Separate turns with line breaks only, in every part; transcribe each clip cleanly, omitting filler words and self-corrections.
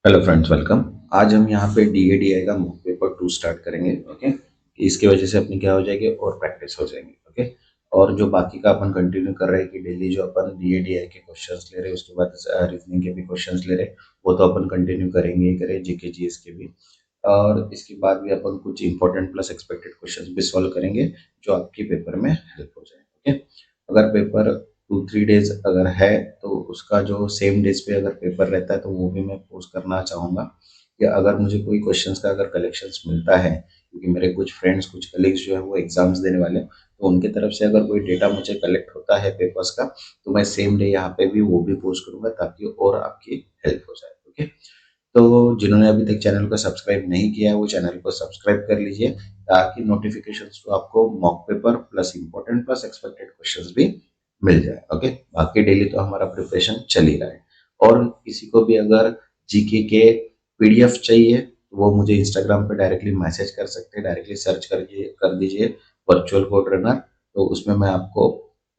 Hello friends, welcome. आज हम यहाँ पे डीएडीआई का मॉक पेपर 2 स्टार्ट करेंगे। ओके, इसकी वजह से अपनी क्या हो जाएगी और प्रैक्टिस हो जाएंगे। ओके, और जो बाकी का अपन कंटिन्यू कर रहे हैं कि डेली जो अपन डीएडीआई के क्वेश्चंस ले रहे हैं, उसके बाद रीजनिंग के भी क्वेश्चंस ले रहे हैं, वो तो अपन कंटिन्यू करेंगे ही करें, जीके जीएस के भी। और इसके बाद भी अपन कुछ इंपॉर्टेंट प्लस एक्सपेक्टेड क्वेश्चंस भी सॉल्व करेंगे जो आपके पेपर में हेल्प हो जाए। ओके, अगर पेपर 2-3 डेज अगर है तो उसका जो सेम डेज पे अगर पेपर रहता है तो वो भी मैं पोस्ट करना चाहूँगा कि अगर मुझे कोई क्वेश्चंस का अगर कलेक्शंस मिलता है, क्योंकि मेरे कुछ फ्रेंड्स कुछ कलीग्स जो है वो एग्जाम्स देने वाले हैं, तो उनके तरफ से अगर कोई डेटा मुझे कलेक्ट होता है पेपर्स का, तो मैं सेम डे यहाँ पे भी वो भी पोस्ट करूंगा ताकि और आपकी हेल्प हो जाए। ओके, तो जिन्होंने अभी तक चैनल को सब्सक्राइब नहीं किया है वो चैनल को सब्सक्राइब कर लीजिए ताकि नोटिफिकेशंस तो आपको mock paper plus important plus expected questions भी मिल जाए। ओके, बाकी डेली तो हमारा प्रिपरेशन चल ही रहा है। और किसी को भी अगर जीके के पीडीएफ चाहिए तो वो मुझे इंस्टाग्राम पे डायरेक्टली मैसेज कर सकते हैं, डायरेक्टली सर्च कर दीजिए वर्चुअल कोड रनर, तो उसमें मैं आपको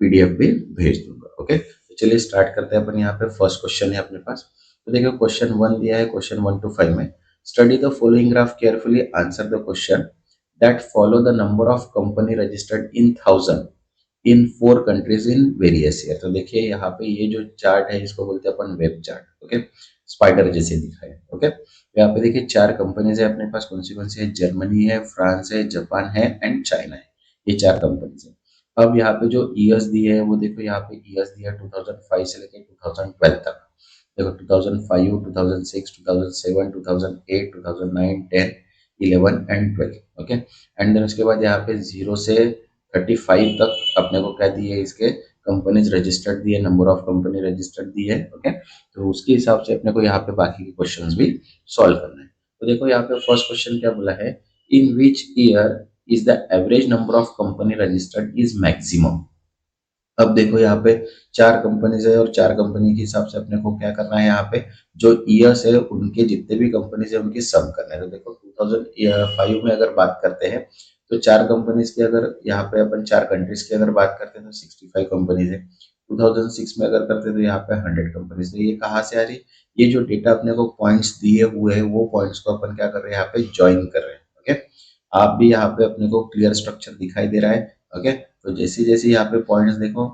पीडीएफ भी भेज दूंगा। ओके, तो चलिए स्टार्ट करते हैं। अपन यहाँ पे फर्स्ट क्वेश्चन है अपने पास। तो देखिए क्वेश्चन 1 दिया है, क्वेश्चन 1 to 5 में study the following graph carefully, answer the question that follow the number of company registered in thousand in 4 countries in various year. तो देखिए यहाँ पे ये जो चार्ट है इसको बोलते हैं अपन वेब चार्ट। ओके, स्पाइडर जैसे दिखा है। ओके, यहाँ पे देखिए 4 कंपनीज है अपने पास। कौन सी है? जर्मनी है, फ्रांस है, जापान है एंड चाइना है। ये 4 कंपनीज है। अब यहाँ पे जो ईयर्स दिए है वो देखो, यहाँ पे ईयर्स दिया 2005 से लेकर 2012 तक। देखो 2005, 2006, 2007, 2008, 2009, 10, 11 एंड 12। ओके, एंड देन उसके बाद यहाँ पे 0 से 35 तक अपने को क्या दिए, इसके कंपनीज रजिस्टर्ड दिए, नंबर ऑफ कंपनी रजिस्टर्ड दी है। ओके, तो उसके हिसाब से अपने को यहाँ पे बाकी के क्वेश्चंस भी सॉल्व करना है। तो देखो यहाँ पे फर्स्ट क्वेश्चन क्या बोला है, in which year is the average number of company registered is maximum. अब देखो यहाँ पे 4 कंपनीज है और 4 कंपनी के हिसाब से अपने को क्या करना है, यहाँ पे जो ईयर्स है उनके जितने भी कंपनीज है उनकी सम करना है। तो देखो 2005 में अगर बात करते हैं तो 4 कंपनीज की, अगर यहाँ पे अपन 4 कंट्रीज की अगर बात करते हैं तो 65 कंपनीज है। 2006 में अगर करते हैं तो यहाँ पे 100 कंपनीज। तो ये कहाँ से आ रही है? ये जो डेटा अपने को पॉइंट्स दिए हुए हैं वो पॉइंट्स को अपन क्या कर रहे हैं, यहाँ पे ज्वाइन कर रहे हैं। ओके, आप भी यहाँ पे अपने को क्लियर स्ट्रक्चर दिखाई दे रहा है। ओके, तो जैसे जैसे यहाँ पे पॉइंट्स देखो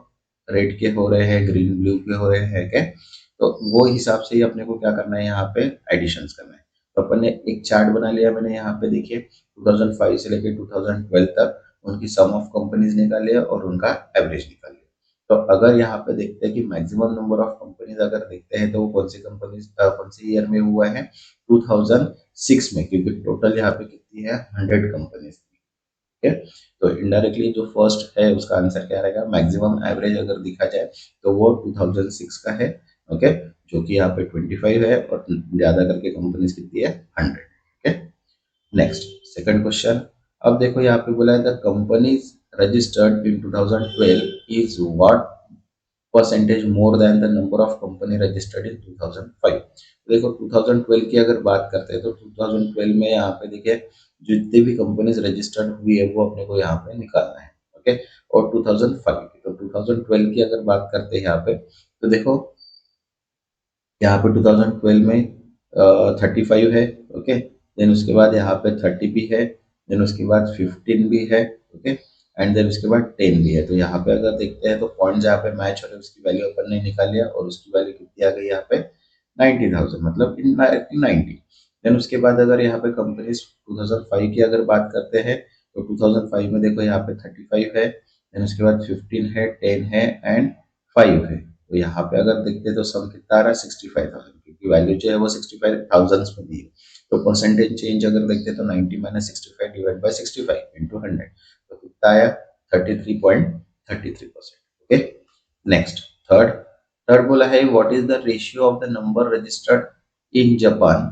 रेड के हो रहे हैं, ग्रीन ब्लू के हो रहे हैं क्या, तो वो हिसाब से ही अपने को क्या करना है, यहाँ पे एडिशंस करना है। तो अपन ने एक चार्ट बना लिया मैंने यहाँ पे, देखिए 2005 से लेके 2012 तक उनकी सम ऑफ कंपनीज निकाली है और उनका एवरेज निकाल लिया। तो अगर यहाँ पे देखते हैं कि मैक्सिमम नंबर ऑफ कंपनीज अगर देखते हैं तो वो कौन सी कंपनीज कौन से ईयर में हुआ है, 2006 में, क्योंकि टोटल यहाँ पे कितनी है, 100 कंपनीज। ठीक है, तो इनडायरेक्टली जो फर्स्ट है उसका आंसर क्या रहेगा, मैक्सिमम एवरेज अगर देखा जाए तो वो 2006 का है। ओके, जो कि यहाँ पे 25 है और ज्यादा करके कंपनीज कितनी है, 100। Okay, next second question. अब देखो यहाँ पे बोला है the companies registered in 2012 is what percentage more than the number of company registered in 2005। देखो 2012 की अगर बात करते हैं तो 2012 में यहाँ पे देखिए जितनी भी कंपनीज रजिस्टर्ड हुई है वो अपने को यहाँ पे निकालना है। ओके, और 2005 की, तो 2012 की अगर बात करते हैं यहाँ पे तो देखो यहाँ पे 2012 में 35 है। ओके, देन उसके बाद यहाँ पे 30 भी है, देन उसके बाद 15 भी है। ओके, एंड देन उसके बाद 10 भी है। तो यहाँ पे अगर देखते हैं तो पॉइंट जहाँ पे मैच हो रहे हैं उसकी वैल्यू अपन ने निकाल लिया और उसकी वैल्यू कितनी आ गई यहाँ पे, 90,000, मतलब इनडायरेक्टली 90। देन उसके बाद अगर यहाँ पे कंपनीज 2005 की अगर बात करते हैं तो 2005 में देखो यहाँ पे 35 है, देन उसके बाद 15 है, 10 है एंड 5 है। तो यहाँ पे अगर देखते हैं तो सम कितना आ रहा है, 65,000, क्योंकि वैल्यू जो है वो 65,000 में दी है। तो परसेंटेज चेंज अगर देखते हैं तो 90 माइनस 65 डिवाइड बाय 65 इंटू 100, तो कितना आया, 33.33%। Okay, next third. थर्ड बोला है what is the ratio of the number registered in Japan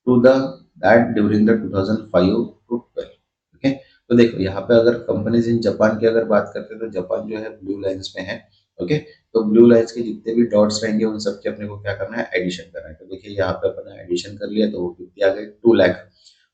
to the that during the 2005 to 12। Okay, तो देखो यहाँ पे अगर कंपनीज इन जापान की अगर बात करते हैं तो जापान जो है ब्लू लाइंस में है। ओके, तो ब्लू लाइंस के जितने भी डॉट्स रहेंगे उन सब के अपने को क्या करना है, एडिशन करना है। तो देखिए यहाँ पे अपन ने एडिशन कर लिया तो वो कितनी आ गई, 2 लाख।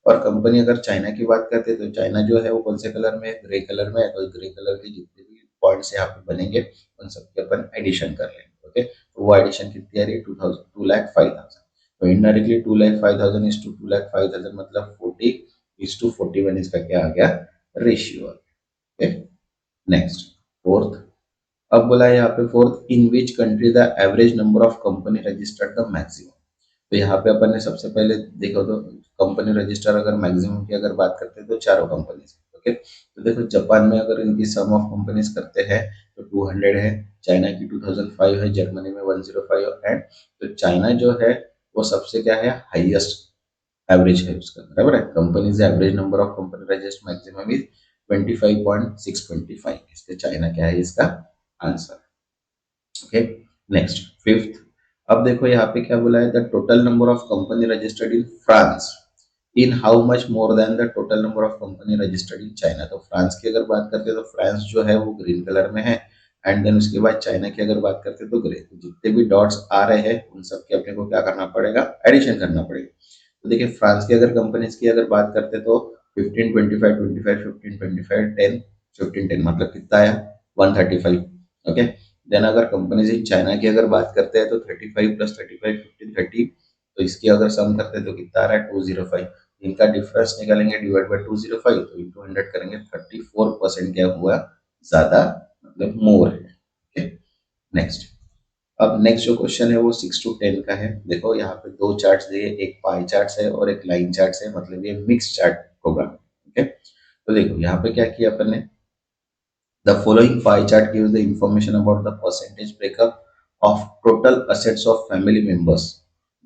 और कंपनी अगर चाइना की बात करते हैं तो चाइना जो है वो कौन से कलर में है, ग्रे कलर में है। तो ग्रे कलर के जितने भी पॉइंट्स यहाँ पे बनेंगे उन सबके अपन एडिशन कर लेंगे। ओके, तो वो एडिशन कितनी आ रही है, 2,000, 2,05,000। तो इनडायरेक्टली 2,05,000 इज टू 2,05,000 मतलब 40:41 इसका क्या आ गया, रेशियो। Okay, next fourth. अब बोला है यहाँ पे fourth, in which country the average number of company registered the maximum. तो यहाँ पे अपन ने सबसे पहले देखो तो कंपनी रजिस्टर अगर मैक्सिमम की अगर बात करते हैं तो चारों कंपनी। ओके, तो देखो जापान में अगर इनकी सम ऑफ कंपनीज करते हैं तो 200 है, चाइना की 2005 है, जर्मनी में 105 एंड, तो चाइना जो है वो सबसे क्या है, हाईएस्ट एवरेज है उसका, बराबर है। Companies average number of company register maximum is 25.625, इसके चाइना क्या है इसका आंसर। Okay, next fifth. अब देखो यहाँ पे क्या बोला है, the total number of company registered in France in how much more than the total number of company registered in China. तो फ्रांस की अगर बात करते हैं तो फ्रांस जो है वो ग्रीन कलर में है, एंड देन उसके बाद चाइना की अगर बात करते हैं तो ग्रे। तो जितने भी डॉट्स आ रहे हैं उन सब के अपने को क्या करना पड़ेगा, एडिशन करना पड़ेगा। तो देखिए फ्रांस की अगर कंपनीज की अगर बात करते हैं तो 15, 25, 25, 15, 25, 10, 15, 10 मतलब कितना आया, 135। ओके, देन अगर कंपनीज इन चाइना की अगर बात करते हैं तो 35 प्लस 35 15 30, तो इसकी अगर सम करते हैं तो कितना आ रहा है 205। इनका डिफरेंस निकालेंगे डिवाइड बाय 205 तो इंटू 100 करेंगे, 34% क्या हुआ, ज्यादा मतलब मोर है। Okay, next. अब नेक्स्ट जो क्वेश्चन है वो 6 to 10 का है। देखो यहाँ पे दो चार्ट्स दिए, एक पाई चार्ट है और एक लाइन चार्ट है, मतलब ये मिक्स चार्ट प्रोग्राम। ओके, तो देखो यहाँ पे क्या किया अपन ने, the following pie chart gives the information about the percentage breakup of total assets of family members.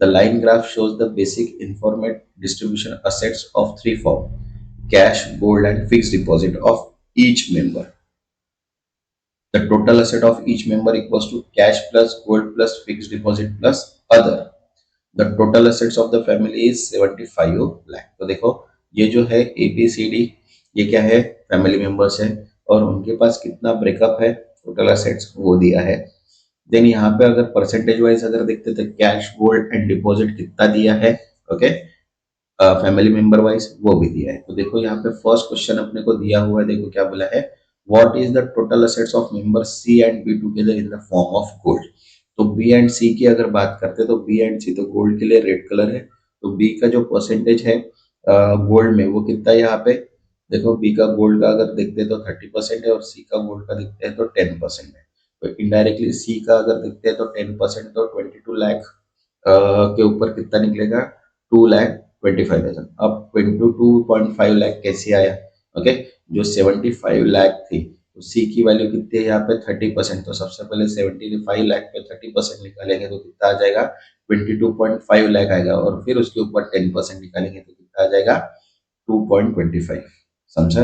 The line graph shows the basic informate distribution assets of three forms: cash, gold, and fixed deposit of each member. The total asset of each member equals to cash plus gold plus fixed deposit plus other. The total assets of the family is 75 lakh. तो देखो ये जो है ABCD, ये क्या है, family members है और उनके पास कितना ब्रेकअप है टोटल असेट्स वो दिया है। देन यहाँ पे अगर परसेंटेज वाइज अगर देखते तो कैश गोल्ड एंड डिपॉजिट कितना दिया है, ओके, फैमिली मेंबर वाइज वो भी दिया है। तो देखो यहाँ पे फर्स्ट क्वेश्चन अपने को दिया हुआ है, देखो क्या बोला है, what is the total assets of member C and B together in the form of gold. तो बी एंड सी की अगर बात करते हैं तो बी एंड सी, तो गोल्ड के लिए रेड कलर है, तो बी का जो परसेंटेज है गोल्ड में वो कितना है यहाँ पे, देखो बी का गोल्ड का अगर देखते हैं तो 30% है और सी का गोल्ड का देखते हैं तो 10% है। तो इनडायरेक्टली सी का अगर देखते हैं तो 10% तो 22 लाख के ऊपर कितना निकलेगा, 2,25,000। अब 22.5 लाख कैसे आया, ओके, जो 75 लाख थी तो सी की वैल्यू कितनी है यहाँ पे 30%, तो सबसे पहले 75 लाख पे 30% निकालेंगे तो कितना आ जाएगा 22.5 लाख आएगा, और फिर उसके ऊपर 10% निकालेंगे तो कितना आ जाएगा 2.25। समझा।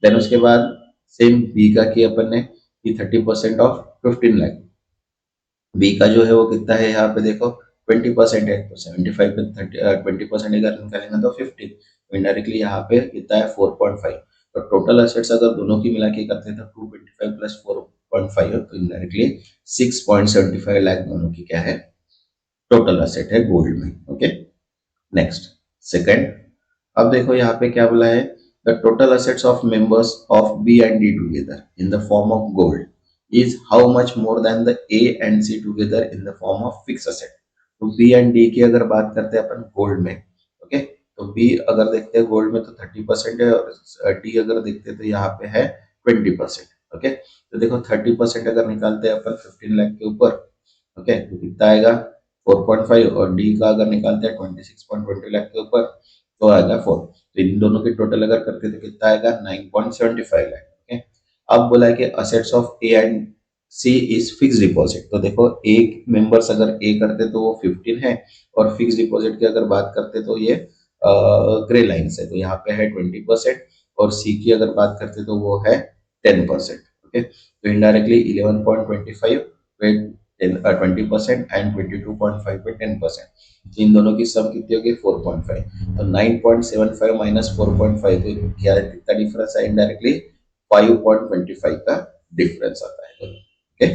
देन उसके बाद सेम बी का किया अपन ने कि 30% ऑफ 15 लाख। बी का जो है वो कितना है यहाँ पे देखो 20% है, तो 75 पे 20% अगर निकालेंगे तो 15, तो इनडायरेक्टली यहाँ पे कितना है 4.5। तो टोटल एसेट्स अगर दोनों की मिला के करते हैं तो 225 प्लस 4.5 तो इनडायरेक्टली 6.75 लाख दोनों की क्या है टोटल एसेट है गोल्ड में। Okay, next second. अब देखो यहाँ पे क्या बोला है, the total assets of members of B and D together in the form of gold is how much more than the A and C together in the form of fix asset. तो B and D की अगर बात करते हैं अपन gold में, okay, तो B अगर देखते हैं गोल्ड में तो 30% है और डी अगर देखते हैं तो यहाँ पे है 20%। ओके, तो देखो 30% अगर निकालते हैं अपन 15 लाख के ऊपर, ओके, तो कितना आएगा 4.5, और डी का अगर निकालते हैं 26.20 लाख के ऊपर तो आएगा 4। तो इन दोनों की टोटल अगर करते तो कितना आएगा 9.75 लाख। ओके, अब बोला है कि assets of A and C is fix deposit. तो देखो एक मेंबर्स अगर ए करते तो वो 15 है, और फिक्स डिपॉजिट की अगर बात करते तो ये ग्रे लाइन है, तो यहाँ पे है 20%, और सी की अगर बात करते तो वो है 10%। ओके, तो इनडायरेक्टली 11.25 पे 20% एंड 22.5 पे 10%, इन दोनों की सम कितनी होगी 4.5। तो 9.75 माइनस 4.5 तो क्या कितना डिफरेंस है, इनडायरेक्टली 5.25 का डिफरेंस आता है। ओके,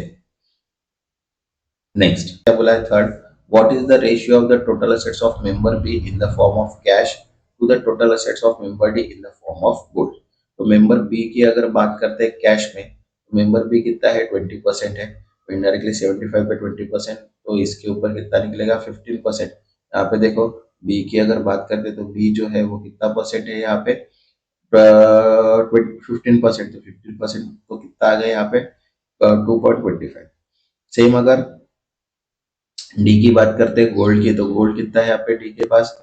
नेक्स्ट क्या बोला है third, what is the ratio of the total assets of member B in the form of cash to the total assets of member D in the form of gold. तो member B की अगर बात करते हैं cash में, तो member B कितना है 20% है, तो इनडायरेक्टली 75 पे 20%, तो इसके ऊपर कितना निकलेगा 15%, यहाँ पे देखो बी की अगर बात करते तो बी जो है वो कितना परसेंट है यहाँ पे 15%, तो 15% तो कितना आ गया यहाँ पे 2.25। सेम अगर डी की बात करते हैं गोल्ड की, तो गोल्ड कितना है यहाँ पे डी के पास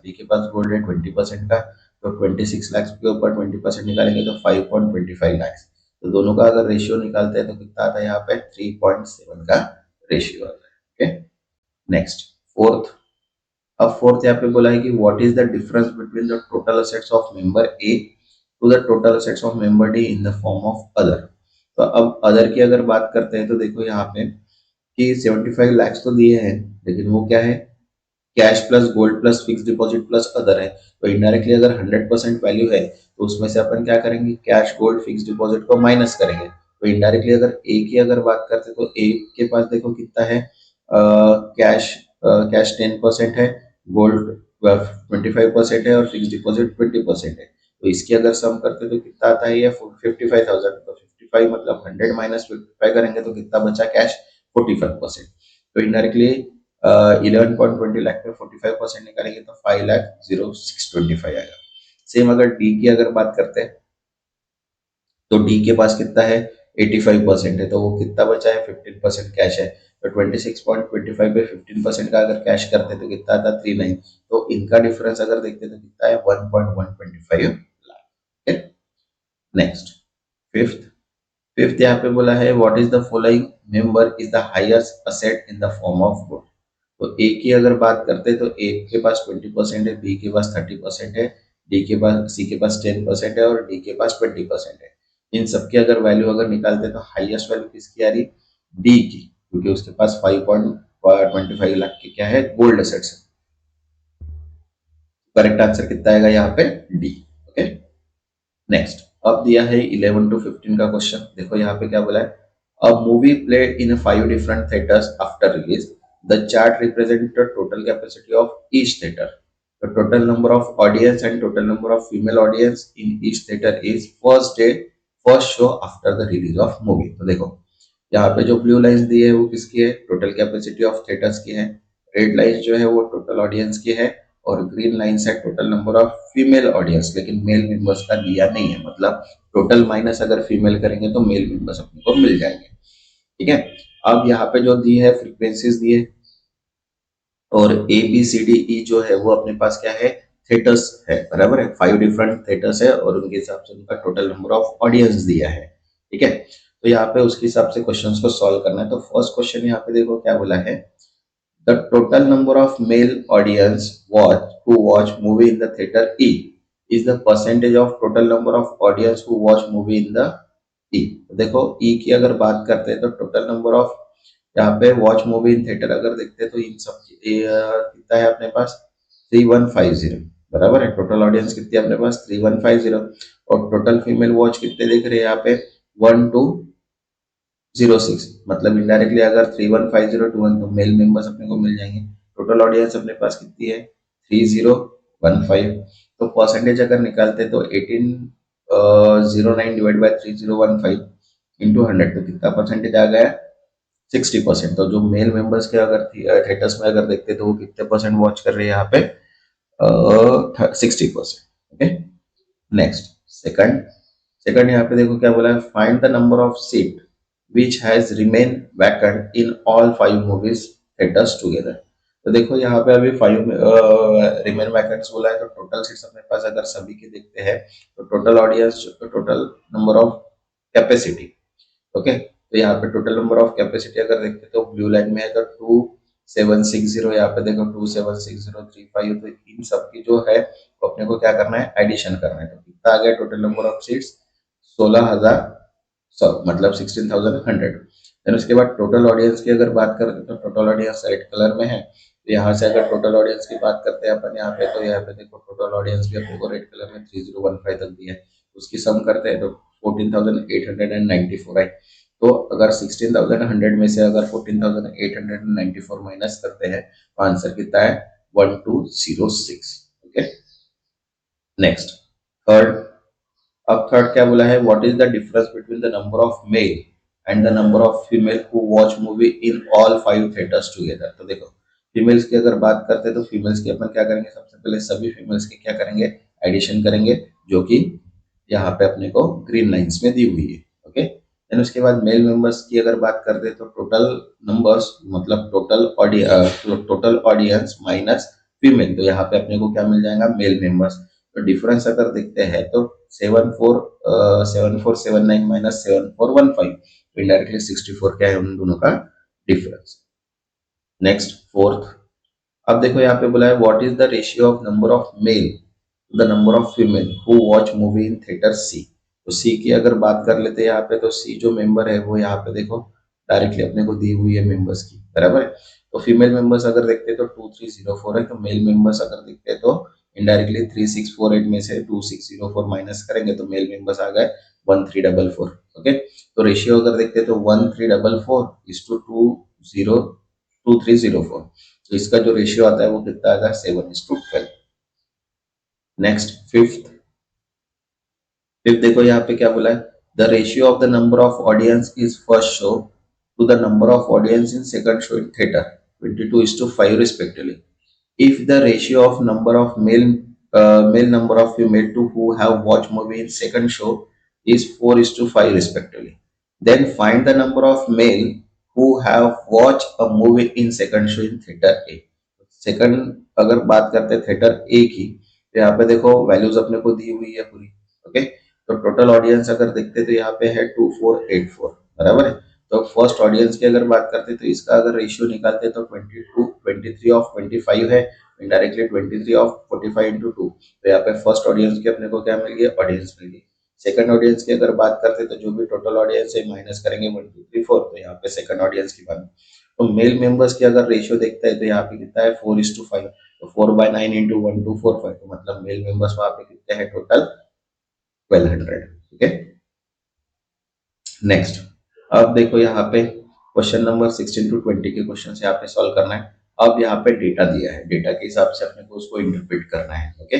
गोल्ड है 20% का, तो 26 लाख के ऊपर 20% निकालेंगे तो 5.25 लाख। तो दोनों का अगर रेशियो निकालते हैं तो कितना आता है यहाँ पे 3.7 का रेशियो आता है। Okay, next fourth. अब फोर्थ यहाँ पे बोला है कि what is the difference between the total assets of member A to the total assets of member D in the form of other. तो अब अदर की अगर बात करते हैं तो देखो यहाँ पे कि 75 लाख तो दिए हैं, लेकिन वो क्या है, cash plus gold plus fix deposit plus other है। तो इनडायरेक्टली अगर 100% वैल्यू है तो उसमें से अपन क्या करेंगे, कैश गोल्ड फिक्स डिपॉजिट को माइनस करेंगे। तो इनडायरेक्टली अगर ए की अगर बात करते तो ए के पास देखो कितना है, कैश कैश 10% है, गोल्ड 25% है और फिक्स डिपॉजिट 20% है। तो इसकी अगर सम करते तो कितना आता है ये 55,000। तो 55 मतलब 100 माइनस 55 करेंगे तो कितना बचा कैश 45%। तो इनडायरेक्टली 11.20 लाख में 45% निकालेंगे तो 5,06,25 आएगा। सेम अगर डी की अगर बात करते हैं तो डी के पास कितना है 85% है, तो वो कितना बचा है 15% कैश है। तो 26.25 पे 15% का अगर कैश करते तो कितना आता 39। तो इनका डिफरेंस अगर देखते तो कितना है 1.125 लाख। Next fifth. फिफ्थ यहाँ पे बोला है what is the following member is the highest asset in the form of gold. तो ए की अगर बात करते हैं तो ए के पास 20% है, बी के पास 30% है, डी के पास सी के पास 10% है और डी के पास 20% है। इन सबकी अगर वैल्यू अगर निकालते हैं तो हाईएस्ट वैल्यू किसकी आ रही, डी की, क्योंकि उसके पास 5.25 लाख की क्या है गोल्ड असेट्स है। करेक्ट आंसर कितना आएगा यहाँ पे डी। Okay, next. अब दिया है 11 to 15 का क्वेश्चन। देखो यहाँ पे क्या बोला है, a movie played in 5 different theatres after release, the chart represent the total capacity of each theatre. The total number of audience and total number of female audience in each theater is first show after the release of movie। तो देखो यहाँ पे जो blue lines दी है वो किसकी है, total capacity of theatres की है। रेड लाइंस जो है वो टोटल ऑडियंस की है और ग्रीन लाइंस है total number of female audience, लेकिन मेल मेंबर्स का दिया नहीं है। मतलब टोटल माइनस अगर फीमेल करेंगे तो मेल मेंबर्स अपने को मिल जाएंगे। ठीक है, अब यहाँ पे जो दी है फ्रीक्वेंसीज दी है और A B C D E जो है वो अपने पास क्या है थिएटर्स है, बराबर है। 5 डिफरेंट थिएटर्स है और उनके हिसाब से उनका टोटल नंबर ऑफ ऑडियंस दिया है। ठीक है, तो यहाँ पे उसके हिसाब से क्वेश्चंस को सॉल्व करना है। तो फर्स्ट क्वेश्चन यहाँ पे देखो क्या बोला है, the total number of male audience watch movie in the theatre E is the percentage of total number of audience who watch movie in the E. देखो ई की अगर बात करते हैं तो टोटल नंबर ऑफ यहाँ पे वॉच मूवी इन थिएटर अगर देखते हैं तो इन सब कितना है अपने पास 3150, बराबर है। टोटल ऑडियंस कितनी है अपने पास 3150 और टोटल फीमेल वॉच कितने देख रहे हैं यहाँ पे 1206। मतलब इनडायरेक्टली अगर 3150 तो मेल मेंबर्स अपने को मिल जाएंगे। टोटल ऑडियंस अपने पास कितनी है 3015। तो परसेंटेज अगर निकालते तो 1809 डिवाइड बाय 3015 इंटू 100 तो कितना परसेंटेज आ गया 60%। तो जो मेल मेंबर्स के अगर थिएटर्स में अगर देखते तो वो कितने परसेंट वॉच कर रहे हैं यहाँ पे 60%। Okay, next second. सेकंड यहाँ पे देखो क्या बोला है, find the number of seat which has remain vacant in all 5 movies theatres together. तो देखो यहाँ पे अभी 5 रिमेन वैकेंट्स बोला है, तो टोटल सीट्स अपने पास अगर सभी के देखते हैं तो total audience total number of capacity. Okay, तो यहाँ पे टोटल नंबर ऑफ कैपेसिटी अगर देखते तो ब्लू लाइन में है तो 2760, यहाँ पे देखो 276035। तो इन सब की जो है तो अपने को क्या करना है एडिशन करना है। तो कितना आ गया टोटल नंबर ऑफ सीट्स 16,000, मतलब 16,100। देन उसके बाद टोटल ऑडियंस की अगर बात करें तो टोटल ऑडियंस रेड कलर में है। तो यहाँ से अगर टोटल ऑडियंस की बात करते हैं अपन यहाँ पे, तो यहाँ पे देखो टोटल ऑडियंस भी अपने को रेड कलर में 3015 तक दिया है। उसकी सम करते हैं तो 14,894 है। तो अगर 16,100 में से अगर 14,894 माइनस करते हैं तो आंसर कितना है 1206। Okay, next third. अब थर्ड क्या बोला है, what is the difference between the number of male and the number of female who watch movie in all 5 theatres together. तो देखो फीमेल्स की अगर बात करते हैं तो फीमेल्स की अपन क्या करेंगे, सबसे पहले सभी फीमेल्स की क्या करेंगे, एडिशन करेंगे, जो कि यहाँ पे अपने को ग्रीन लाइंस में दी हुई है। ओके, देन उसके बाद मेल मेंबर्स की अगर बात करते हैं तो टोटल नंबर्स मतलब टोटल ऑडियंस माइनस फीमेल, तो यहाँ पे अपने को क्या मिल जाएगा, मेल मेंबर्स। तो डिफरेंस अगर देखते हैं तो 7479 माइनस 7415, इनडायरेक्टली 64 क्या है उन दोनों का डिफरेंस। नेक्स्ट फोर्थ, अब देखो यहाँ पे बोला है what is the ratio of number of male to the number of female who watch movie in theatre C. तो सी की अगर बात कर लेते हैं यहाँ पे, तो सी जो मेंबर है वो यहाँ पे देखो डायरेक्टली अपने को दी हुई है मेंबर्स की, बराबर है। तो फीमेल मेंबर्स अगर देखते हैं तो 2304 है, तो मेल मेंबर्स अगर देखते हैं तो इनडायरेक्टली 3648 में से 2604 माइनस करेंगे तो मेल मेंबर्स आ गए 1344। ओके, तो रेशियो अगर देखते हैं तो 1344:2304, तो इसका जो रेशियो आता है वो कितना आएगा, 7:12। नेक्स्ट फिफ्थ, फिफ्थ देखो यहाँ पे क्या बोला है, the ratio of the number of audience is first show to the number of audience in second show in theatre 22:5 respectively. If the ratio of number of male number of female to who have watched movie in second show is 4:5 respectively, then find the number of male who have watched a movie in second show in theater A. Second अगर बात करते हैं theatre ए की, तो यहाँ पे देखो values अपने को दी हुई है पूरी। ओके, तो टोटल ऑडियंस अगर देखते हैं तो यहाँ पे है 2484, बराबर है। तो फर्स्ट ऑडियंस की अगर बात करते हैं तो इसका अगर रेशियो निकालते हैं तो 23 ऑफ 25 है, इनडायरेक्टली 23 ऑफ 45 into 2, तो यहाँ पे फर्स्ट ऑडियंस की अपने को क्या मिल गया, ऑडियंस मिल गई। सेकंड ऑडियंस की अगर बात करते हैं तो जो भी टोटल ऑडियंस है माइनस करेंगे 1 2 3 4, तो यहाँ पे सेकंड ऑडियंस की बात। तो मेल मेंबर्स की अगर रेशियो देखता है तो यहाँ पे कितना है 4:5, तो 4/9 into 1245, तो मतलब मेल मेंबर्स वहां पे कितने हैं टोटल 1200। ठीक है, नेक्स्ट, अब देखो यहाँ पे क्वेश्चन नंबर 16 to 20 के क्वेश्चन यहाँ पे सॉल्व करना है। अब यहाँ पे डेटा दिया है, डेटा के हिसाब से अपने को उसको इंटरप्रेट करना है। ओके,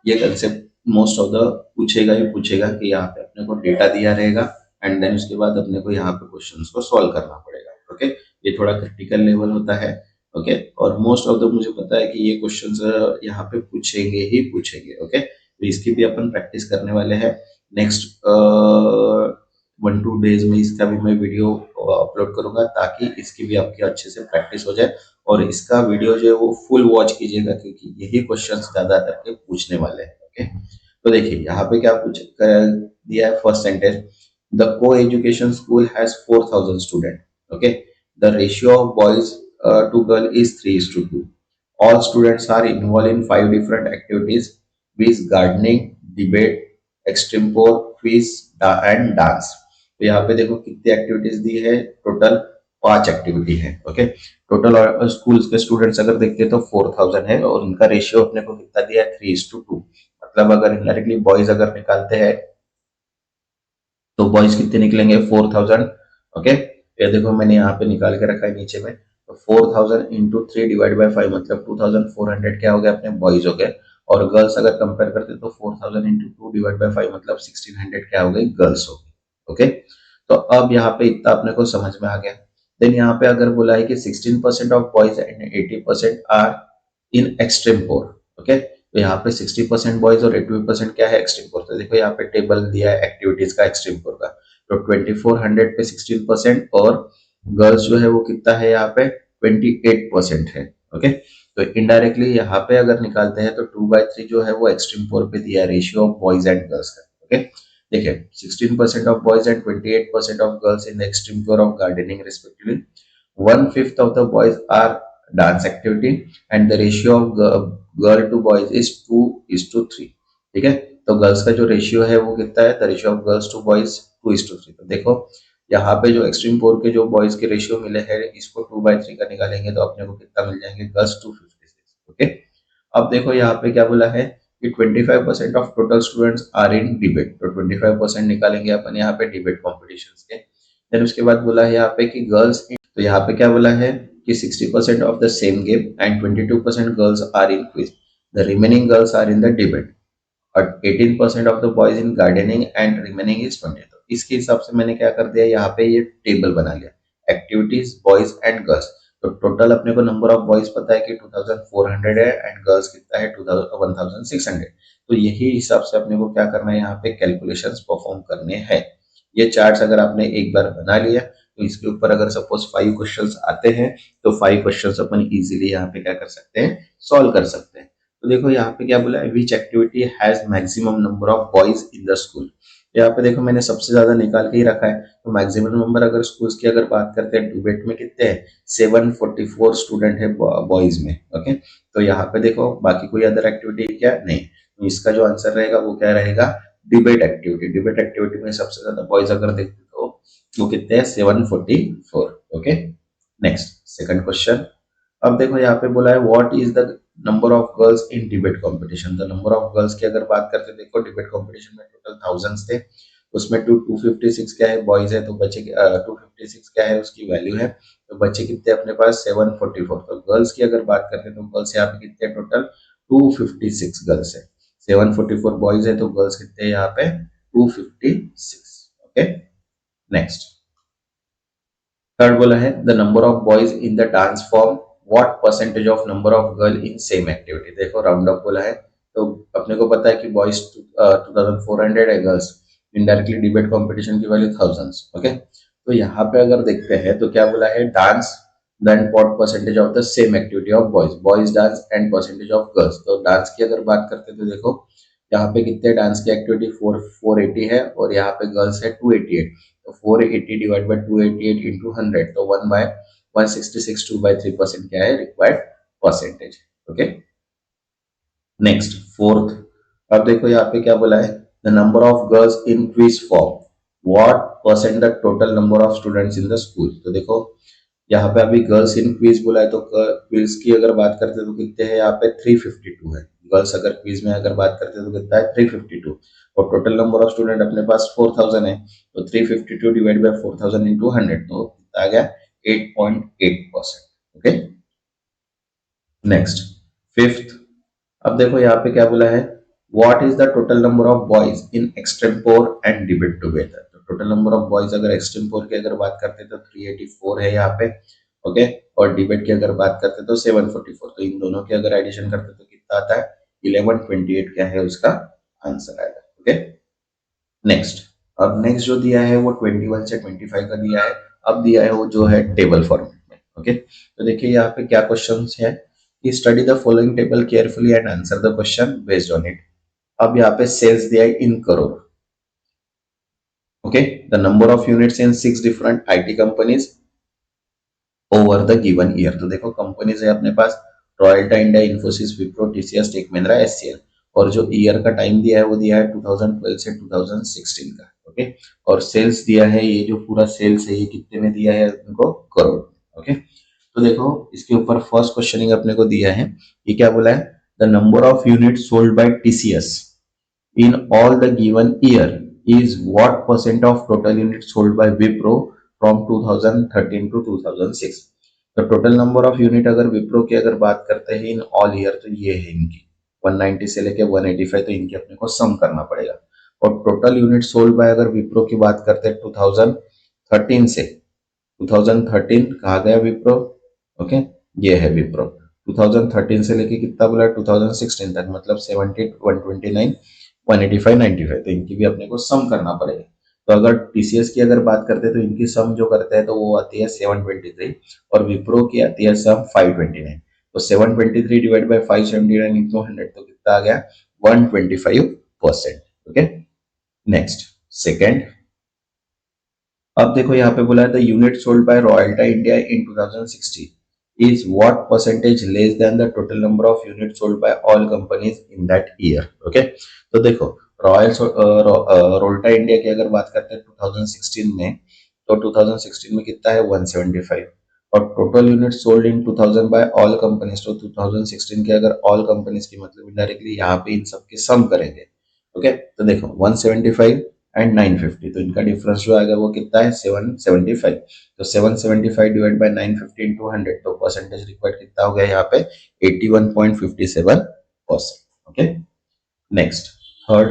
ये कंसेप्ट मोस्ट ऑफ द पूछेगा ही पूछेगा कि यहाँ पे अपने को डेटा दिया रहेगा एंड देन उसके बाद अपने को यहाँ पे क्वेश्चंस को सॉल्व करना पड़ेगा। ओके, ये थोड़ा क्रिटिकल लेवल होता है। ओके, और मोस्ट ऑफ द मुझे पता है कि ये क्वेश्चंस यहाँ पे पूछेंगे ही पूछेंगे। ओके, तो इसकी भी अपन प्रैक्टिस करने वाले हैं। नेक्स्ट 1 2 डेज में इसका भी मैं वीडियो अपलोड करूंगा ताकि इसकी भी आपकी अच्छे से प्रैक्टिस हो जाए, और इसका वीडियो जो है वो फुल वॉच कीजिएगा क्योंकि यही क्वेश्चंस ज्यादातर के पूछने वाले हैं। ओके, तो देखिए यहाँ पे क्या पूछ दिया है, first sentence, the coeducation school has 4000 student. Okay, the ratio of boys to girl is 3:2. All students are involved in 5 different activities: quiz, gardening, debate, extempore, quiz and dance. तो यहाँ पे देखो कितनी एक्टिविटीज दी है, total 5 activity है। Okay, total schools के students अगर देखते हैं तो 4000 है और उनका रेशियो अपने को कितना दिया है 3:2। मतलब अगर इनडायरेक्टली बॉयज अगर निकालते हैं तो बॉयज कितने निकलेंगे 4000। ओके, ये देखो मैंने यहाँ पे निकाल के रखा है नीचे में, तो 4000 into 3 / 5 मतलब 2400 क्या हो गया अपने बॉयज हो गए, और गर्ल्स अगर कंपेयर करते तो 4000 into 2 / 5 मतलब 1600 क्या हो गई, गर्ल्स हो गई। ओके, तो अब यहाँ पे इतना अपने को समझ में आ गया। देन यहाँ पे अगर बोला है कि 16% of boys and 80% are in extreme poor. Okay, तो यहाँ पे 60% बॉयज और 80% क्या है, एक्सट्रीम पोर। तो देखो यहाँ पे टेबल दिया है एक्टिविटीज का एक्सट्रीम पोर का, तो 2400 पे 16% और गर्ल्स जो है वो कितना है यहाँ पे 28% है। ओके, तो इनडायरेक्टली यहाँ पे अगर निकालते हैं तो 2/3 जो है वो एक्सट्रीम पोर पे दिया है ratio of boys and girls का। ओके, देखिए 16% of boys and 28% of girls in extreme poor of gardening respectively, 1/5 of the boys are dance activity and the ratio of girl to boys is 2:3। ठीक है, तो girls का जो ratio है वो कितना है, the ratio of girls to boys 2:3। तो देखो यहाँ पे जो एक्सट्रीम पोर के जो बॉयज के रेशियो मिले हैं इसको 2/3 का निकालेंगे तो अपने को कितना मिल जाएंगे, गर्ल्स 256। ओके, अब देखो यहाँ पे क्या बोला है कि 25% of total students are in debate, तो 25% निकालेंगे अपन यहाँ पे डिबेट कॉम्पिटिशन के। देन उसके बाद बोला है यहाँ पे कि गर्ल्स, तो यहाँ पे क्या बोला है कि 60% of the same game and 22% girls are in quiz, the remaining girls are in the debate, और 18% of the boys in gardening and remaining is 20। तो इसके हिसाब से मैंने क्या कर दिया, यहाँ पे ये टेबल बना लिया, एक्टिविटीज बॉयज एंड गर्ल्स। तो टोटल अपने को नंबर ऑफ बॉयज पता है कि 2400 है एंड गर्ल्स कितना है 1600। तो यही हिसाब से अपने को क्या करना है, यहाँ पे कैलकुलेशंस परफॉर्म करने हैं। ये चार्ट्स अगर आपने एक बार बना लिया तो इसके ऊपर अगर सपोज 5 क्वेश्चंस आते हैं तो 5 क्वेश्चंस अपन इजीली यहाँ पे क्या कर सकते हैं, सॉल्व कर सकते हैं। तो देखो यहाँ पे क्या बोला है, which activity has maximum number of boys in the school. यहाँ पे देखो मैंने सबसे ज्यादा निकाल के ही रखा है। तो मैक्सिमम नंबर अगर स्कूल्स की अगर बात करते हैं डिबेट में कितने हैं, 744 स्टूडेंट है बॉयज में। ओके, तो यहाँ पे देखो बाकी कोई अदर एक्टिविटी क्या नहीं, तो इसका जो आंसर रहेगा वो क्या रहेगा, डिबेट एक्टिविटी। डिबेट एक्टिविटी में सबसे ज्यादा बॉयज अगर देखते हो वो कितने हैं, 744। Okay, next second question. अब देखो यहाँ पे बोला है what is the number of girls in debate competition. The number of girls की अगर बात करते देखो डिबेट कंपटीशन में टोटल थाउजेंड्स थे, उसमें 256 क्या है बॉयज है, तो बच्चे 256 क्या है उसकी वैल्यू है, तो बच्चे कितने अपने पास 744। तो गर्ल्स की अगर बात करते हैं तो गर्ल्स यहाँ पे कितने टोटल 256 गर्ल्स है, 744 बॉयज है तो गर्ल्स कितने यहाँ पे 256। ओके, नेक्स्ट थर्ड बोला है the number of boys in the dance form, what percentage of number of girl in same activity. देखो राउंड अप बोला है, तो अपने को पता है कि बॉयज 2400 है, गर्ल्स इनडायरेक्टली डिबेट कंपटीशन की वैल्यू थाउजेंड्स। ओके, तो यहाँ पे अगर देखते हैं तो क्या बोला है, dance then what percentage of the same activity of boys, boys dance and percentage of girls. तो डांस की अगर बात करते हैं तो देखो यहाँ पे कितने डांस की एक्टिविटी 480 है और यहाँ पे गर्ल्स है 288। तो 480 डिवाइड बाय 288 इंटू 100, तो 1/166 2/3% क्या है required percentage. Okay, next fourth. अब देखो यहाँ पे क्या बोला है, the number of girls in quiz form, what percent the total number of students in the school. तो देखो यहाँ पे अभी गर्ल्स इन क्विज बोला है, तो क्विज की अगर बात करते हैं तो कितने हैं यहाँ पे 352 है। गर्ल्स अगर क्विज में अगर बात करते हैं तो कितना है 352, और टोटल नंबर ऑफ स्टूडेंट अपने पास 4000 है, तो 352 डिवाइड बाय 4000 इंटू 100, तो कितना आ गया 8.8%। Okay, next fifth. अब देखो यहाँ पे क्या बोला है, what is the total number of boys in extempore and debate together. तो टोटल नंबर ऑफ बॉयज अगर एक्सटेम्पोर की अगर बात करते हैं तो 384 है यहाँ पे। ओके, और डिबेट की अगर बात करते हैं तो 744। तो इन दोनों की अगर एडिशन करते हैं तो कितना आता है 1128 क्या है उसका आंसर आएगा। Okay, next. अब नेक्स्ट जो दिया है वो 21 से 25 का दिया है। अब दिया है वो जो है टेबल फॉर्मेट में। ओके, तो देखिए यहाँ पे क्या क्वेश्चंस है कि study the following table carefully and answer the question based on it. अब यहाँ पे सेल्स दिया है in crore. Okay, the number of units in 6 different IT companies over the given year. तो देखो कंपनीज है अपने पास Rolta India, Infosys, Wipro, TCS, Tech Mahindra, HCL, और जो ईयर का टाइम दिया है वो दिया है 2012 से 2016 का। ओके, और सेल्स दिया है, ये जो पूरा सेल्स है ये कितने में दिया है उनको, करोड़। ओके, तो देखो इसके ऊपर फर्स्ट क्वेश्चनिंग अपने को दिया है, ये क्या बोला है, the number of unit sold bye TCS in all the given year is what percent of total units sold by Wipro from 2013 to 2006। तो टोटल नंबर ऑफ यूनिट अगर विप्रो की अगर बात करते हैं इन ऑल ईयर तो ये है इनकी 190 से लेके 185, तो इनकी अपने को सम करना पड़ेगा। और टोटल यूनिट सोल्ड बाय अगर विप्रो की बात करते हैं 2013 से, 2013 कहा गया विप्रो। ओके, ये है विप्रो 2013 से लेके कितना बोला 2016 तक, मतलब 70 129 185 95, तो इनकी भी अपने को सम करना पड़ेगा। तो अगर टीसीएस की अगर बात करते हैं तो इनकी सम जो करते हैं तो वो आती है 723, और विप्रो की आती है सम 529। तो 723 डिवाइड बाय 579 इंटू 100, तो कितना आ गया 125%। Okay, next second. अब देखो यहाँ पे बोला है the unit sold by Rolta India in 2016 is what percentage less than the total number of unit sold by all companies in that year. Okay, तो देखो रोल्टा इंडिया की अगर बात करते हैं 2016 में, तो 2016 में कितना है 175, और total unit sold in 2000 by all companies, तो 2016 के अगर ऑल कंपनीज की मतलब इनडायरेक्टली यहाँ पे इन सब के सम करेंगे। ओके, तो देखो 175 एंड 950, तो इनका डिफरेंस जो आएगा वो कितना है 775। तो 775 डिवाइड बाय 950 इंटू 100, तो परसेंटेज रिक्वायर्ड कितना हो गया यहाँ पे 81.57%। Okay, next third.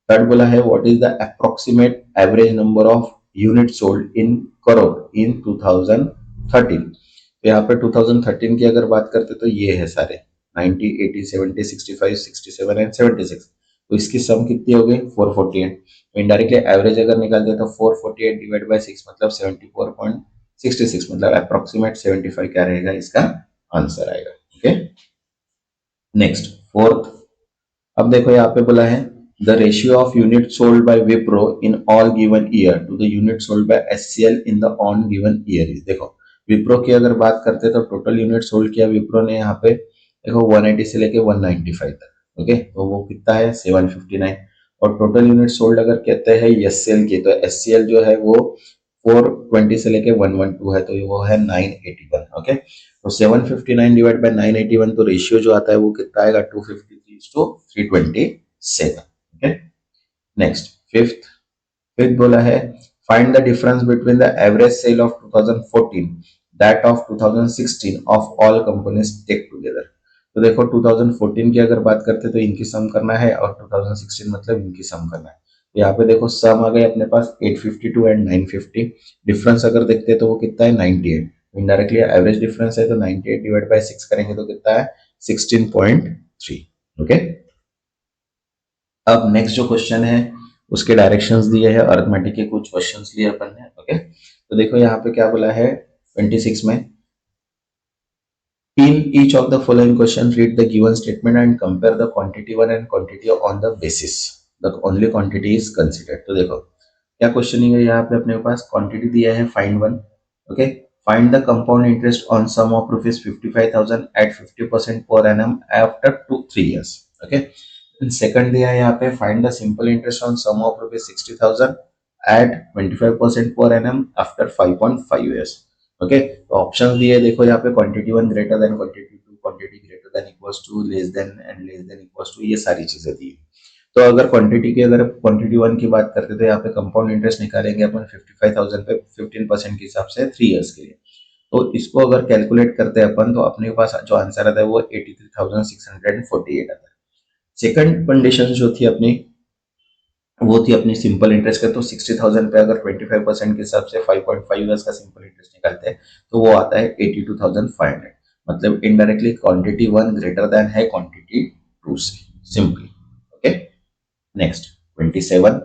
थर्ड बोला है what is the approximate average number of unit sold in crore in 2013। तो यहाँ पे 2013 की अगर बात करते तो ये है सारे 90, 80, 70, 65, 67 एंड 76। तो इसकी सम कितनी हो गई 448। तो इनडायरेक्टली एवरेज अगर निकालते तो 448 डिवाइड बाय 6 मतलब 74.66 मतलब अप्रोक्सीमेट 75 क्या रहेगा इसका आंसर आएगा। Okay, next fourth. अब देखो यहाँ पे बोला है the ratio of unit sold by Wipro in all given year to the unit sold by HCL in the on given year is. देखो विप्रो की अगर बात करते तो टोटल यूनिट सोल्ड किया विप्रो ने यहाँ पे देखो 180 से लेके 195 तक। ओके, तो वो कितना है 759। और टोटल यूनिट सोल्ड अगर कहते हैं एचसीएल की तो एचसीएल जो है वो 420 से लेके 112 है, तो वो है 981। ओके, तो 759 डिवाइड बाय 981, तो रेशियो जो आता है वो कितना आएगा 253:327। ओके, नेक्स्ट फिफ्थ बोला है find the difference between the average sale of 2014 that of 2016 of all companies take together. तो देखो 2014 की अगर बात करते तो इनकी सम करना है और 2016 मतलब इनकी सम करना है। यहाँ पे देखो सम आ गए अपने पास 852 एंड 950। डिफरेंस अगर देखते तो वो कितना है 98। इनडायरेक्टली एवरेज डिफरेंस है तो 98 डिवाइड बाय 6 करेंगे तो कितना है 16.3। ओके, अब नेक्स्ट जो क्वेश्चन है उसके डायरेक्शंस दिए हैं, अर्थमेटिक के कुछ क्वेश्चंस लिए अपन ने। ओके, तो देखो यहाँ पे क्या बोला है 26 में in each of the following question read the given statement and compare the quantity 1 and quantity on the basis the only quantity is considered। तो देखो क्या क्वेश्चनिंग है यहाँ पे अपने पास क्वांटिटी दिया है find one. Okay, find the compound interest on sum of rupees 55,000 at 50% per annum after 3 years। Okay, second दिया है यहाँ पे find the simple interest on sum of rupees 60,000 at 25% per annum after 5.5 years। Okay, तो option दिए देखो यहाँ पे quantity 1 greater than quantity 2, quantity greater than equals to, less than and less than equals to, ये सारी चीजें दी। तो अगर क्वांटिटी 1 की बात करते तो यहाँ पे कंपाउंड इंटरेस्ट निकालेंगे अपन 55,000 पे 15% के हिसाब से 3 इयर्स के लिए। तो इसको अगर कैलकुलेट करते हैं अपन तो अपने पास जो आंसर आता है वो 83,648 आता है। सेकंड कंडीशन जो थी अपनी वो थी अपनी सिंपल इंटरेस्ट का, तो 60,000 पे अगर 25% के हिसाब से 5.5 इयर्स का सिंपल इंटरेस्ट निकालते हैं तो वो आता है 82,500। मतलब इनडायरेक्टली क्वांटिटी 1 ग्रेटर देन है क्वांटिटी 2 से सिंपली। Okay, next 27।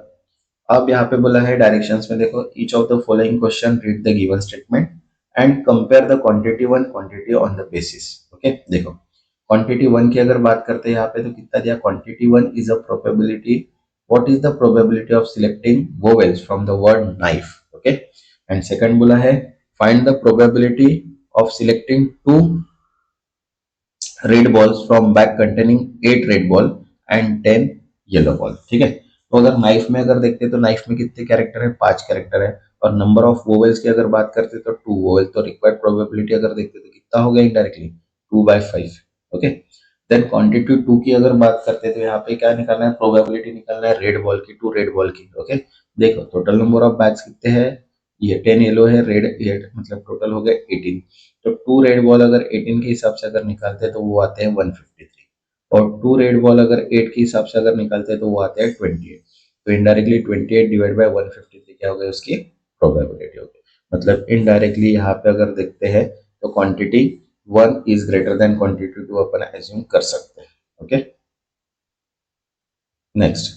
अब यहाँ पे बोला है डायरेक्शंस में देखो each of the following question read the given statement and compare the quantity 1 quantity on the basis. Okay, देखो क्वांटिटी 1 की अगर बात करते हैं यहाँ पे तो कितना दिया quantity 1 is a probability, what is the probability of selecting vowels from the word knife। okay, and second बोला है find the probability of selecting 2 red balls from bag containing 8 red ball and 10 yellow ball. ठीक है, तो अगर knife में अगर देखते तो नाइफ में कितने कैरेक्टर है 5 कैरेक्टर है, और नंबर ऑफ वोवेल्स की अगर बात करते तो 2 वोवेल, तो रिक्वायर्ड प्रोबेबिलिटी अगर देखते तो कितना हो गया इनडायरेक्टली 2/5। ओके, देन क्वांटिटी 2 की अगर बात करते तो यहाँ पे क्या निकालना है प्रोबेबिलिटी निकालना है रेड बॉल की 2 रेड बॉल की। ओके, देखो टोटल नंबर ऑफ बैग्स कितने हैं, ये 10 येलो है रेड 8 मतलब टोटल हो गए 18। तो 2 रेड बॉल अगर 18 के हिसाब से अगर निकालते हैं तो वो आते हैं 153, और 2 रेड बॉल अगर 8 के हिसाब से अगर निकालते हैं तो वो आते हैं 28। तो इनडायरेक्टली 28 डिवाइड बाय 153 क्या हो गया उसकी प्रोबेबिलिटी हो गई। मतलब इनडायरेक्टली यहाँ पे अगर देखते हैं तो quantity 1 is greater than quantity 2 upon assume कर सकते हैं। Okay, next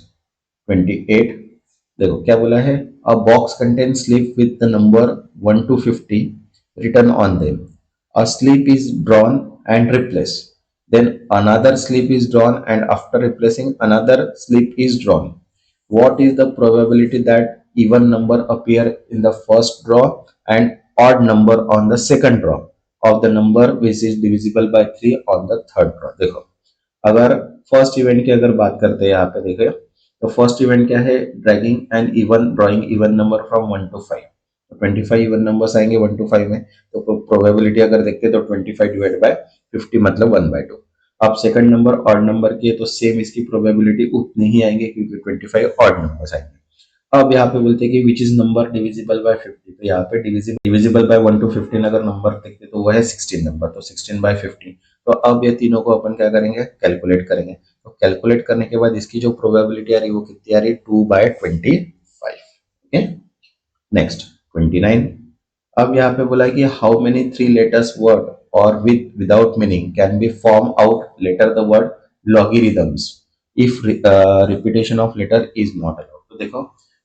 28। देखो क्या बोला है अ box contain slip with the number 1 to 50 written on them। A slip is drawn and replaced, then another slip is drawn and after replacing another slip is drawn, what is the probability that even number appear in the first draw and odd number on the second draw of the number which is divisible by 3 on the third draw। देखो अगर first event की अगर बात करते हैं यहाँ पे देखिए तो फर्स्ट इवेंट क्या है dragging and even drawing even number from 1 to 5। तो 25 इवन नंबर्स आएंगे 1 to 5 में, तो प्रोबेबिलिटी अगर देखते हैं तो 25 डिवाइड बाय 50 मतलब 1/2। अब सेकंड नंबर ऑड नंबर की है तो सेम इसकी प्रोबेबिलिटी उतनी ही आएंगे क्योंकि 25 ऑड नंबर्स आएंगे। अब यहाँ पे बोलते हैं कि which is number divisible by 50, तो यहाँ पे डिविजिबल बाय 1 to 15 अगर नंबर देखते तो वो है 16 नंबर, तो 16/15। तो अब ये तीनों को अपन क्या करेंगे कैलकुलेट करेंगे, तो कैलकुलेट करने के बाद इसकी जो प्रोबेबिलिटी आ रही वो कितनी आ रही 2/25। Okay, next 29। अब यहाँ पे बोला है कि how many three letters word or without meaning can be form out letter the word logarithms if repetition of letter is not allowed. तो देखो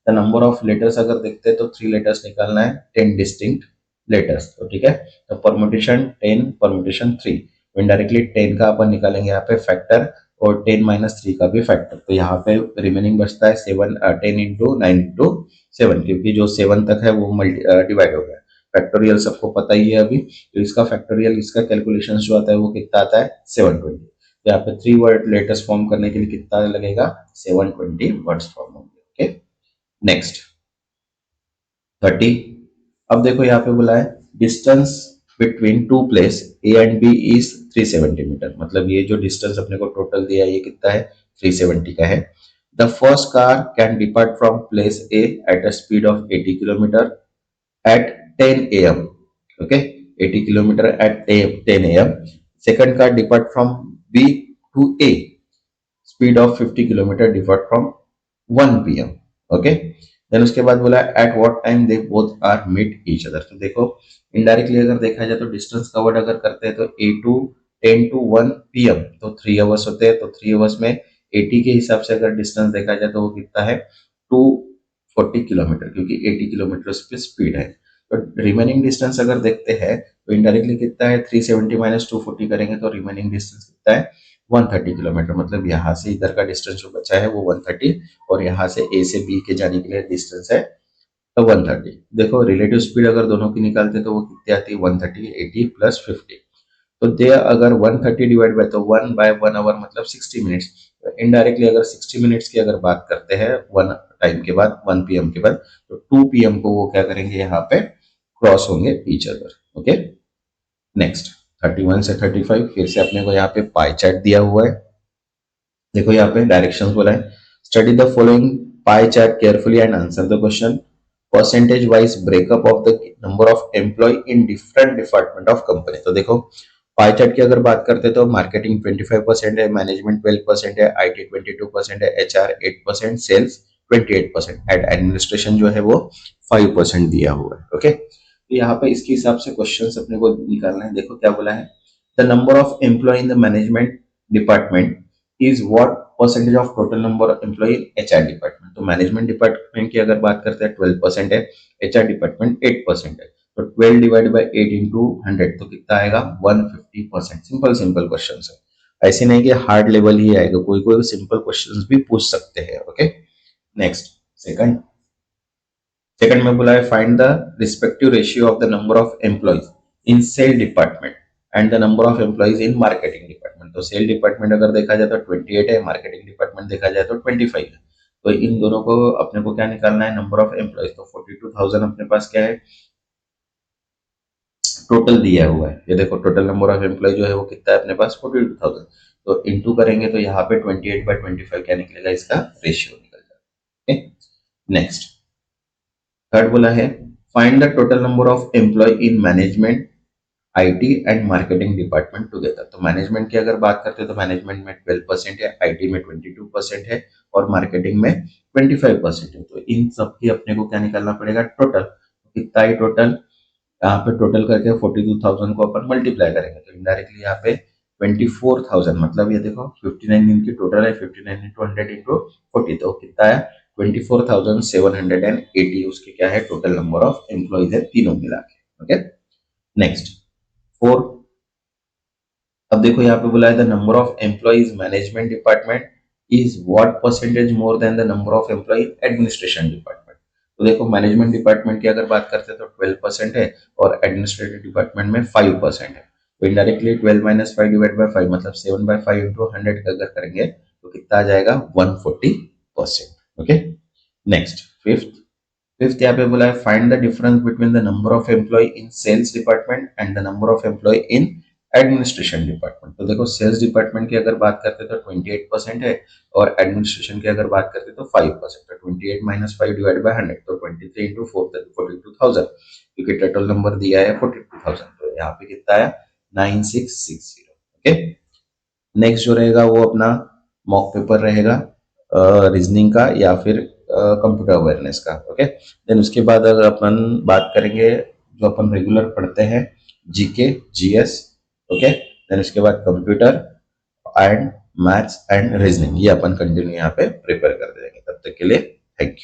द नंबर ऑफ लेटर्स अगर देखते हैं तो थ्री लेटर्स निकालना है, 10 डिस्टिंक्ट लेटर्स। तो ठीक है, तो परमुटेशन 10 परमुटेशन 3, इनडायरेक्टली 10 का अपन निकालेंगे यहाँ पे फैक्टर और 10 - 3 का भी फैक्टर। तो यहाँ पे रिमेनिंग बचता है 7 10 इंटू 9 इंटू 7, क्योंकि जो 7 तक है वो डिवाइड हो गया। फैक्टोरियल सबको पता ही है अभी, तो इसका फैक्टोरियल इसका कैलकुलेशन जो आता है वो कितना आता है 720। तो यहाँ पे 3 वर्ड लेटर्स फॉर्म करने के लिए कितना लगेगा 720 वर्ड्स फॉर्म होंगे। Okay, next 30। अब देखो यहाँ पे बोला है distance between two place A and B is 370 metre. मतलब ये जो डिस्टेंस अपने को टोटल दिया है ये कितना है 370 का है। The first car can depart from place a at a speed of 80 kilometre at 10 a.m. Okay, 80 kilometer at 10 a.m. Second car depart from B to A, speed of 50 kilometer depart from 1 p.m. Okay, then उसके बाद बोला at what time they both are meet each other. तो देखो indirectly अगर देखा जाए तो distance covered अगर करते हैं तो ए टू 10 to 1 पीएम तो 3 आवर्स होते हैं। तो 3 आवर्स में 80 के हिसाब से अगर डिस्टेंस देखा जाए तो वो कितना है 240 किलोमीटर, क्योंकि 80 किलोमीटर पे स्पीड है। तो रिमेनिंग डिस्टेंस अगर देखते हैं तो इनडायरेक्टली कितना है 370 माइनस 240 करेंगे तो रिमेनिंग डिस्टेंस कितना है 130 किलोमीटर। मतलब यहाँ से इधर का डिस्टेंस जो बचा है वो 130 और यहाँ से ए से बी के जाने के लिए डिस्टेंस है तो 130। देखो रिलेटिव स्पीड अगर दोनों की निकालते तो वो कितनी आती है 130, 80 प्लस 50। तो दे अगर 130 डिवाइड बाय तो 1/1 आवर मतलब 60 मिनट्स। तो इनडायरेक्टली अगर 60 मिनट्स की अगर बात करते हैं 1 टाइम के बाद 1 पीएम के बाद तो 2 पीएम को वो क्या करेंगे यहाँ पे क्रॉस होंगे ईच अदर। ओके, नेक्स्ट 31 से 35 फिर से अपने को यहाँ पे पाई चार्ट दिया हुआ है। देखो यहाँ पे डायरेक्शंस बोला है study the following pie chart carefully and answer the question. Percentage wise breakup of the number of employ in different department of company. तो देखो पाई चार्ट की अगर बात करते हैं तो मार्केटिंग 25% है, मैनेजमेंट 12% है, आईटी 22% है, एचआर 8%, सेल्स 28% एंड एडमिनिस्ट्रेशन जो है वो 5% दिया हुआ है। ओके, तो यहाँ पे इसके हिसाब से क्वेश्चन अपने को निकालना है। देखो क्या बोला है the number of employ in the management department is what percentage of total number of employ in HR department. तो मैनेजमेंट डिपार्टमेंट की अगर बात करते हैं 12% है, एचआर डिपार्टमेंट 8% है। तो 12 डिवाइड बाई 8 इंटू 100 तो कितना आएगा 150%। सिंपल सिंपल क्वेश्चन है, ऐसे नहीं कि हार्ड लेवल ही आएगा, कोई कोई सिंपल क्वेश्चन भी पूछ सकते हैं। ओके, नेक्स्ट सेकंड सेकंड में बोला है find the respective ratio of the number of employees in sale department and the number of employees in marketing department. तो सेल डिपार्टमेंट अगर देखा जाए तो 28 है, मार्केटिंग डिपार्टमेंट देखा जाए तो 25 है। तो इन दोनों को अपने को क्या निकालना है नंबर ऑफ एम्प्लॉयज। तो 42,000 अपने पास क्या है टोटल दिया हुआ है। ये देखो टोटल नंबर ऑफ एम्प्लॉय जो है वो कितना है अपने पास 42,000। तो इंटू करेंगे तो यहाँ पे 28/25 क्या निकलेगा इसका रेशियो निकल जाएगा। नेक्स्ट थर्ड बोला है find the total number of employ in management IT and marketing department together. तो मैनेजमेंट की अगर बात करते हैं तो मैनेजमेंट में 12% है, आईटी में 22% है और मार्केटिंग में 25% है। तो इन सब की अपने को क्या निकालना पड़ेगा टोटल। कितना ही टोटल यहाँ पे टोटल करके 42,000 को अपन मल्टीप्लाई करेंगे तो इनडायरेक्टली यहाँ पे 24,000 मतलब ये देखो 59 दिन की टोटल है 59 इंटू 100 इंटू 40 तो कितना है 24,780 उसके क्या है टोटल नंबर ऑफ एम्प्लॉयज है तीनों मिला के। Okay, next four. अब देखो यहाँ पे बोला है the number of employees management department is what percentage more than the number of employ administration department. तो देखो मैनेजमेंट डिपार्टमेंट की अगर बात करते हैं तो 12% है और एडमिनिस्ट्रेटिव डिपार्टमेंट में 5% है। तो इनडायरेक्टली 12 - 5 डिवाइड बाई 5 मतलब 7/5 इंटू 100 अगर करेंगे तो कितना आ जाएगा 140%। ओके, नेक्स्ट फिफ्थ यहाँ पे बोला है find the difference between the number of employ in sales department and the number of employ in administration department. तो देखो सेल्स डिपार्टमेंट की अगर बात करते हैं तो 28% है और एडमिनिस्ट्रेशन की अगर बात करते हैं तो 5%। तो 28 - 5 डिवाइड बाई 100 तो 23 इंटू 4 42,000 क्योंकि टोटल नंबर दिया है 42,000। तो यहाँ पे कितना आया 9660। ओके, नेक्स्ट जो रहेगा वो अपना मॉक पेपर रहेगा रीजनिंग का या फिर कंप्यूटर अवेयरनेस का। ओके, देन उसके बाद अगर अपन बात करेंगे जो अपन रेगुलर पढ़ते हैं, जीके, जीएस, ओके। देन इसके बाद computer and maths and reasoning, ये अपन कंटिन्यू यहाँ पे प्रिपेयर कर देंगे। तब तक के लिए थैंक यू।